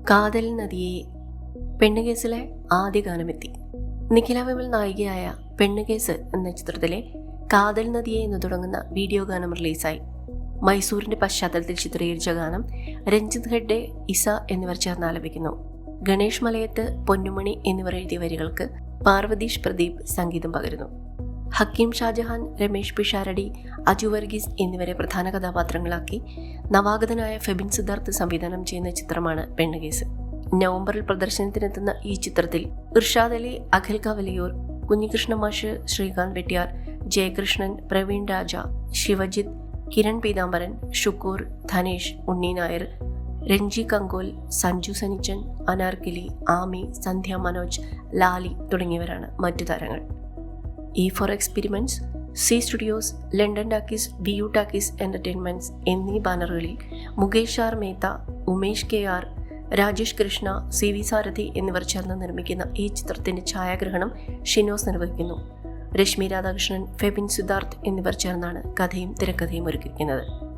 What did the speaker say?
കാതൽ നദിയെ പെണ്ണുകേസിലെ ആദ്യ ഗാനമെത്തി. നിഖില വിമൽ നായികയായ പെണ്ണുകേസ് എന്ന ചിത്രത്തിലെ കാതൽ നദിയെ എന്ന് തുടങ്ങുന്ന വീഡിയോ ഗാനം റിലീസായി. മൈസൂരിന്റെ പശ്ചാത്തലത്തിൽ ചിത്രീകരിച്ച ഗാനം രഞ്ജിത് ഹെഗ്ഡെ, ഇസ എന്നിവർ ചേർന്ന് ആലപിക്കുന്നു. ഗണേഷ് മലയത്ത്, പൊന്നുമണി എന്നിവർ എഴുതിയ വരികൾക്ക് പാർവതീഷ് പ്രദീപ് സംഗീതം പകരുന്നു. ഹക്കീം ഷാജഹാൻ, രമേഷ് പിഷാരടി, അജു വർഗീസ് എന്നിവരെ പ്രധാന കഥാപാത്രങ്ങളാക്കി നവാഗതനായ ഫെബിൻ സിദ്ധാർത്ഥ് സംവിധാനം ചെയ്യുന്ന ചിത്രമാണ് പെണ്ണുകേസ്. നവംബറിൽ പ്രദർശനത്തിനെത്തുന്ന ഈ ചിത്രത്തിൽ ഇർഷാദ് അലി, അഖിൽ കവലിയൂർ, കുഞ്ഞികൃഷ്ണ മാഷ്, ശ്രീകാന്ത് വെട്ടിയാർ, ജയകൃഷ്ണൻ, പ്രവീൺ രാജ, ശിവജിത്ത്, കിരൺ പീതാംബരൻ, ഷുക്കൂർ, ധനേഷ്, ഉണ്ണി നായർ, രഞ്ജി കങ്കോൽ, സഞ്ജു സനിച്ചൻ, അനാർക്കിലി, ആമി, സന്ധ്യ മനോജ്, ലാലി തുടങ്ങിയവരാണ് മറ്റു താരങ്ങൾ. E for Experiments, C studios, London talkies, BU talkies entertainments എന്നീ ബാനറുകളിൽ മുകേഷ് ആർ മേത്ത, ഉമേഷ് KR, രാജേഷ് കൃഷ്ണ, CV സാരഥി എന്നിവർ ചേർന്ന് നിർമ്മിക്കുന്ന ഈ ചിത്രത്തിന്റെ ഛായാഗ്രഹണം ഷിനോസ് നിർവഹിക്കുന്നു. രശ്മി രാധാകൃഷ്ണൻ, ഫെബിൻ സിദ്ധാർത്ഥ് എന്നിവർ ചേർന്നാണ് കഥയും തിരക്കഥയും ഒരുക്കിയിരിക്കുന്നത്.